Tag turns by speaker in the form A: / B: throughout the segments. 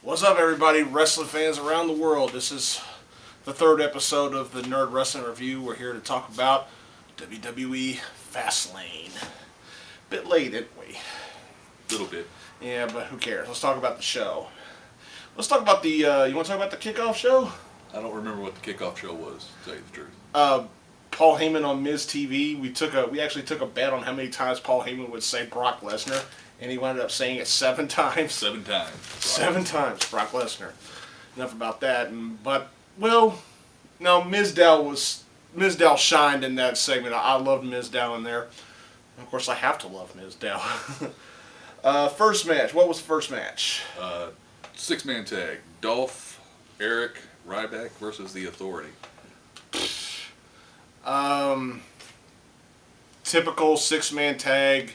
A: What's up, everybody, wrestling fans around the world? This is the third episode of the Nerd Wrestling Review. We're here to talk about WWE Fastlane. Bit late, didn't we?
B: Little bit.
A: Yeah, but who cares? Let's talk about the show. Let's talk about the, you want to talk about the kickoff show?
B: I don't remember what the kickoff show was, to tell you the truth.
A: Paul Heyman on Miz TV. We actually took a bet on how many times Paul Heyman would say Brock Lesnar, and he wound up saying it 7 times.
B: 7 times.
A: 7 times, Brock Lesnar. Enough about that. No, Mizdow shined in that segment. I loved Mizdow in there. And of course, I have to love Mizdow. First match. What was the first match?
B: 6-man tag. Dolph, Eric, Ryback versus The Authority.
A: Typical 6-man tag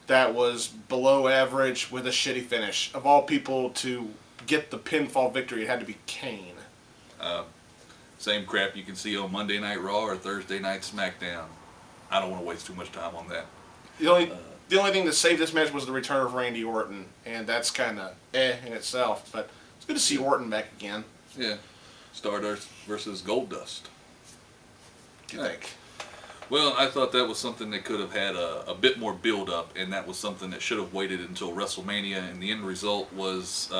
A: that was below average with a shitty finish. Of all people to get the pinfall victory, it had to be Kane.
B: Same crap you can see on Monday Night Raw or Thursday Night SmackDown. I don't want to waste too much time on that.
A: The only thing that saved this match was the return of Randy Orton, and that's kind of in itself. But it's good to see Orton back again.
B: Yeah. Stardust versus Goldust.
A: What do you think?
B: Well, I thought that was something that could have had a bit more build-up, and that was something that should have waited until WrestleMania, and the end result was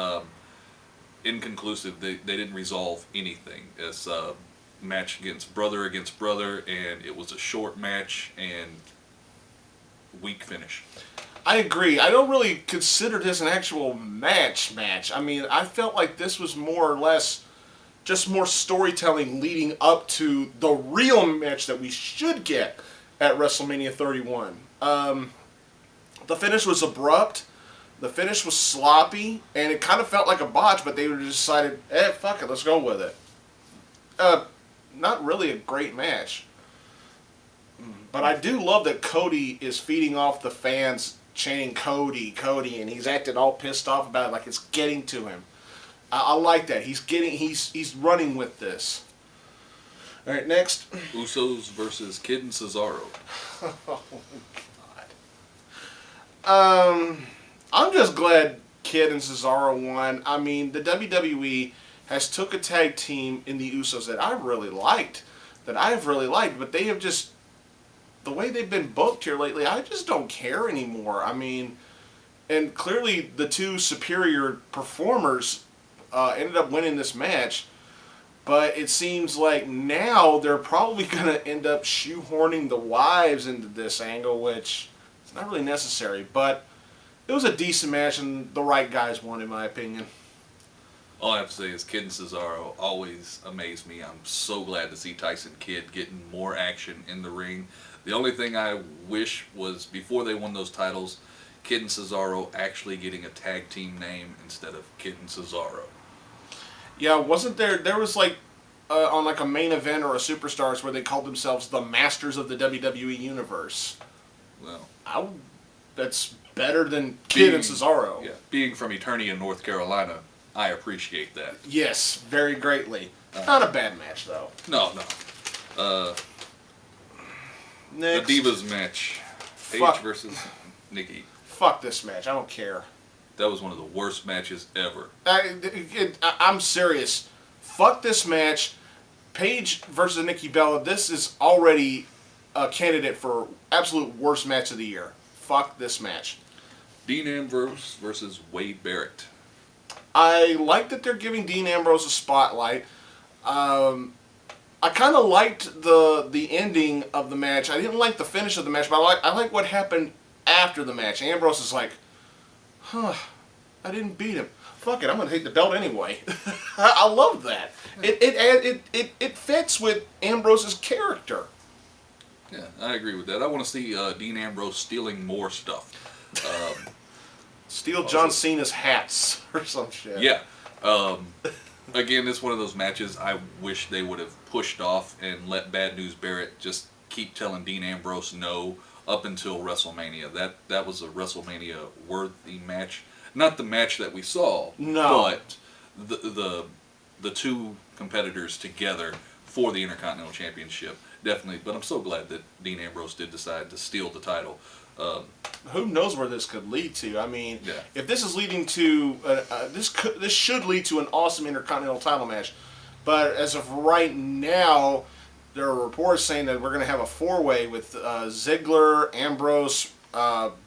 B: inconclusive. They didn't resolve anything. It's a match against brother, and it was a short match and weak finish.
A: I agree. I don't really consider this an actual match. I mean, I felt like this was more or less just more storytelling leading up to the real match that we should get at WrestleMania 31. The finish was abrupt. The finish was sloppy, and it kind of felt like a botch, but they decided, fuck it, let's go with it. Not really a great match. But I do love that Cody is feeding off the fans chanting Cody, Cody, and he's acting all pissed off about it like it's getting to him. I like that. He's running with this. All right, next.
B: Usos versus Kid and Cesaro.
A: Oh, God. I'm just glad Kid and Cesaro won. I mean, the WWE has took a tag team in the Usos that I have really liked, but they have just, the way they've been booked here lately, I just don't care anymore. I mean, and clearly the two superior performers ended up winning this match, but it seems like now they're probably going to end up shoehorning the wives into this angle, which is not really necessary, but it was a decent match, and the right guys won, in my opinion.
B: All I have to say is Kid and Cesaro always amaze me. I'm so glad to see Tyson Kidd getting more action in the ring. The only thing I wish was before they won those titles, Kid and Cesaro actually getting a tag team name instead of Kid and Cesaro.
A: Yeah, wasn't there was like on like a main event or a Superstars where they called themselves the Masters of the WWE Universe.
B: Well,
A: that's better than Kid and Cesaro.
B: Yeah, being from Eternia, North Carolina, I appreciate that.
A: Yes, very greatly. Not a bad match though.
B: No.
A: Next.
B: The Divas match. Paige versus Nikki.
A: Fuck this match. I don't care.
B: That was one of the worst matches ever.
A: I'm serious. Fuck this match. Paige versus Nikki Bella. This is already a candidate for absolute worst match of the year. Fuck this match.
B: Dean Ambrose versus Wade Barrett.
A: I like that they're giving Dean Ambrose a spotlight. I kind of liked the ending of the match. I didn't like the finish of the match, but I like what happened after the match. Ambrose is like, I didn't beat him. Fuck it, I'm gonna take the belt anyway. I love that. It fits with Ambrose's character.
B: Yeah, I agree with that. I want to see Dean Ambrose stealing more stuff.
A: Steal John Cena's hats or some shit.
B: Yeah. Again, it's one of those matches I wish they would have pushed off and let Bad News Barrett just keep telling Dean Ambrose no up until WrestleMania. That was a WrestleMania worthy match. Not the match that we saw,
A: no,
B: but the two competitors together for the Intercontinental Championship, definitely. But I'm so glad that Dean Ambrose did decide to steal the title.
A: Who knows where this could lead to? I mean,
B: Yeah.
A: if this is leading to this should lead to an awesome Intercontinental title match. But as of right now, there are reports saying that we're going to have a four-way with Ziggler, Ambrose,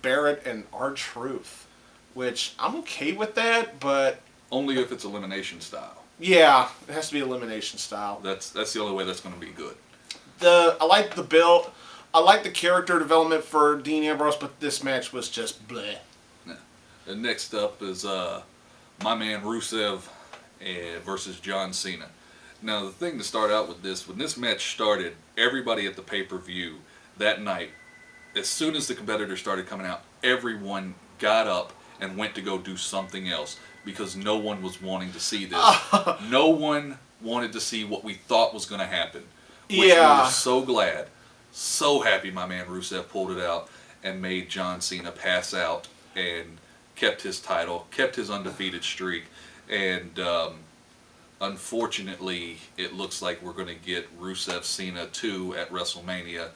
A: Barrett, and R-Truth, which I'm okay with that, but
B: Only if it's elimination style.
A: yeah, it has to be elimination style.
B: That's the only way that's going to be good.
A: I like the build. I like the character development for Dean Ambrose, but this match was just bleh.
B: Yeah. And next up is my man Rusev versus John Cena. Now, the thing to start out with this, when this match started, everybody at the pay-per-view that night, as soon as the competitors started coming out, everyone got up and went to go do something else because no one was wanting to see this. No one wanted to see what we thought was going to happen. Which we were so glad, so happy my man Rusev pulled it out and made John Cena pass out and kept his title, kept his undefeated streak, and unfortunately, it looks like we're going to get Rusev Cena 2 at WrestleMania,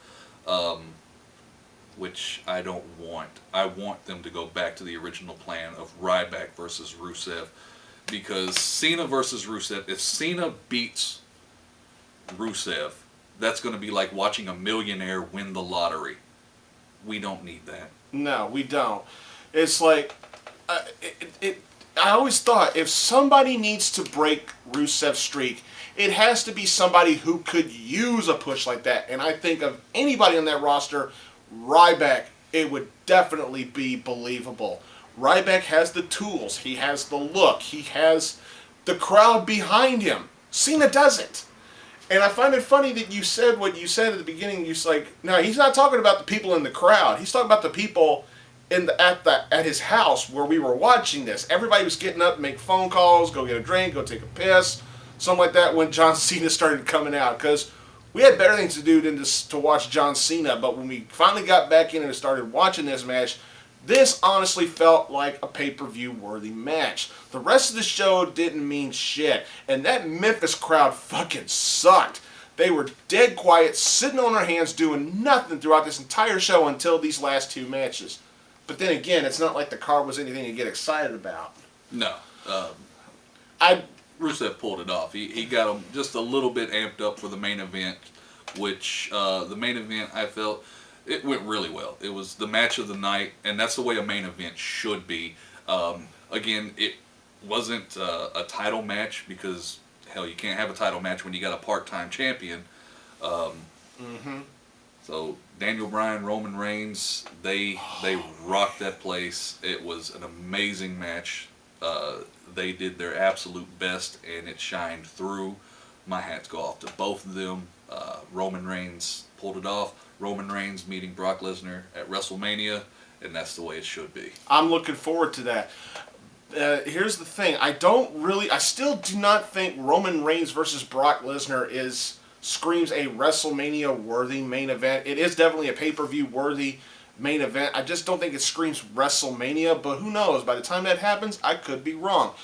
B: which I don't want. I want them to go back to the original plan of Ryback versus Rusev, because Cena versus Rusev, if Cena beats Rusev, that's going to be like watching a millionaire win the lottery. We don't need that.
A: No, we don't. It's like, I always thought if somebody needs to break Rusev's streak, it has to be somebody who could use a push like that. And I think of anybody on that roster, Ryback, it would definitely be believable. Ryback has the tools. He has the look. He has the crowd behind him. Cena doesn't. And I find it funny that you said what you said at the beginning. You're like, no, he's not talking about the people in the crowd. He's talking about the people at his house where we were watching this. Everybody was getting up, make phone calls, go get a drink, go take a piss, something like that when John Cena started coming out. Because we had better things to do than to watch John Cena. But when we finally got back in and started watching this match, this honestly felt like a pay-per-view worthy match. The rest of the show didn't mean shit. And that Memphis crowd fucking sucked. They were dead quiet, sitting on their hands, doing nothing throughout this entire show until these last two matches. But then again, it's not like the card was anything to get excited about.
B: No.
A: I
B: Rusev pulled it off. He got him just a little bit amped up for the main event, which the main event, I felt, it went really well. It was the match of the night, and that's the way a main event should be. Again, it wasn't a title match because, hell, you can't have a title match when you got a part-time champion. So Daniel Bryan, Roman Reigns, they rocked that place. It was an amazing match. They did their absolute best, and it shined through. My hats go off to both of them. Roman Reigns pulled it off. Roman Reigns meeting Brock Lesnar at WrestleMania, and that's the way it should be.
A: I'm looking forward to that. Here's the thing. I still do not think Roman Reigns versus Brock Lesnar screams a WrestleMania worthy main event. It is definitely a pay-per-view worthy main event. I just don't think it screams WrestleMania, but who knows? By the time that happens, I could be wrong.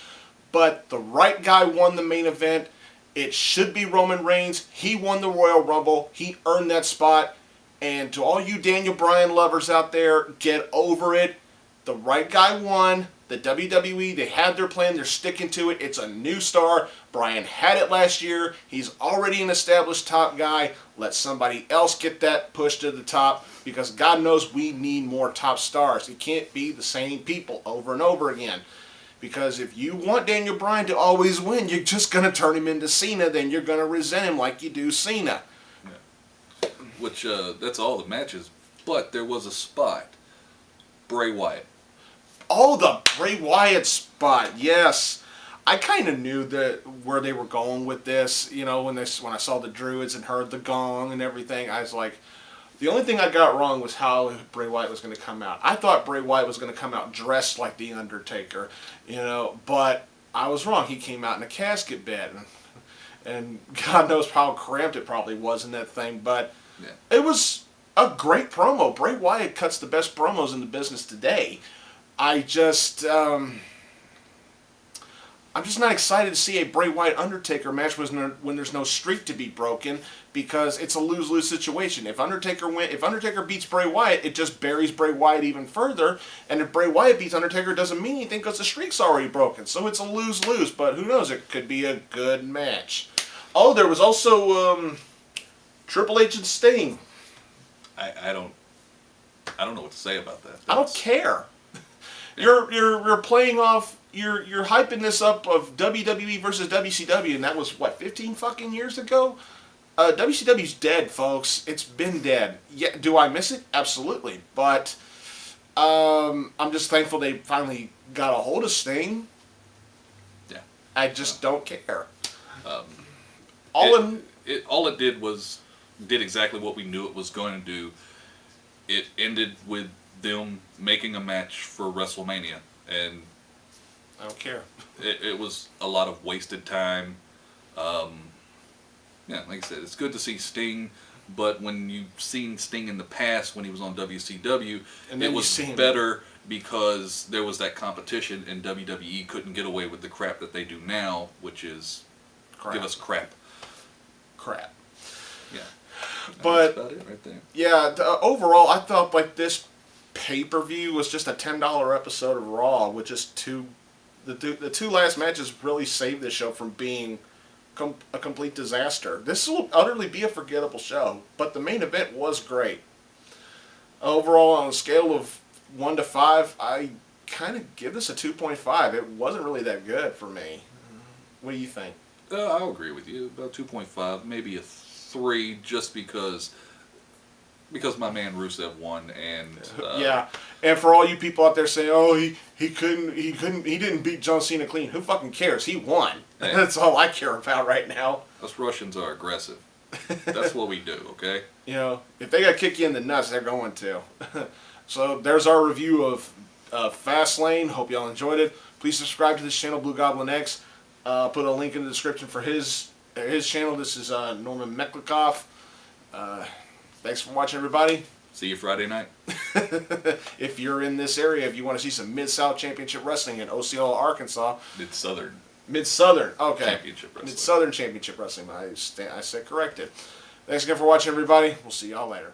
A: But the right guy won the main event. It should be Roman Reigns. He won the Royal Rumble. He earned that spot. And to all you Daniel Bryan lovers out there, get over it. The right guy won. The WWE, they had their plan. They're sticking to it. It's a new star. Bryan had it last year. He's already an established top guy. Let somebody else get that push to the top, because God knows we need more top stars. It can't be the same people over and over again. Because if you want Daniel Bryan to always win, you're just going to turn him into Cena. Then you're going to resent him like you do Cena.
B: Yeah. Which, that's all the matches. But there was a spot. Bray Wyatt.
A: Oh, the Bray Wyatt spot, yes. I kind of knew where they were going with this. You know, when I saw the Druids and heard the gong and everything, I was like, the only thing I got wrong was how Bray Wyatt was going to come out. I thought Bray Wyatt was going to come out dressed like The Undertaker, you know, but I was wrong. He came out in a casket bed, and God knows how cramped it probably was in that thing, but
B: yeah.
A: It was a great promo. Bray Wyatt cuts the best promos in the business today. I just, I'm just not excited to see a Bray Wyatt Undertaker match when there's no streak to be broken, because it's a lose-lose situation. If Undertaker beats Bray Wyatt, it just buries Bray Wyatt even further. And if Bray Wyatt beats Undertaker, it doesn't mean anything because the streak's already broken. So it's a lose-lose. But who knows? It could be a good match. Oh, there was also Triple H and Sting.
B: I don't know what to say about that.
A: I don't care. You're playing off. You're hyping this up of WWE versus WCW, and that was what, 15 fucking years ago. WCW's dead, folks. It's been dead. Yeah, do I miss it? Absolutely. But I'm just thankful they finally got a hold of Sting.
B: Yeah.
A: I just don't care.
B: All it did exactly what we knew it was going to do. It ended with them making a match for WrestleMania, and
A: I don't care.
B: It was a lot of wasted time. Yeah, like I said, it's good to see Sting, but when you've seen Sting in the past when he was on WCW, it was better because there was that competition, and WWE couldn't get away with the crap that they do now, which is give us crap.
A: Crap.
B: Yeah.
A: But
B: that's about it right there.
A: Yeah, overall, I felt like this pay-per-view was just a $10 episode of Raw, which is the two last matches really saved this show from being a complete disaster. This will utterly be a forgettable show, but the main event was great. Overall, on a scale of 1 to 5, I kind of give this a 2.5. It wasn't really that good for me. What do you think?
B: I'll agree with you. About 2.5, maybe a 3, just because my man Rusev won, and
A: yeah. And for all you people out there saying, "Oh, he didn't beat John Cena clean," who fucking cares? He won. Hey. That's all I care about right now.
B: Us Russians are aggressive. That's what we do. Okay.
A: You know, if they gotta kick you in the nuts, they're going to. So there's our review of Fastlane. Hope y'all enjoyed it. Please subscribe to this channel, blugoblinX. Put a link in the description for his channel. This is Norman Meklikoff. Thanks for watching, everybody.
B: See you Friday night.
A: If you're in this area, if you want to see some Mid-South Championship Wrestling in Osceola, Arkansas. Mid-Southern. Okay.
B: Championship Wrestling.
A: Mid-Southern Championship Wrestling. I said corrected. Thanks again for watching, everybody. We'll see y'all later.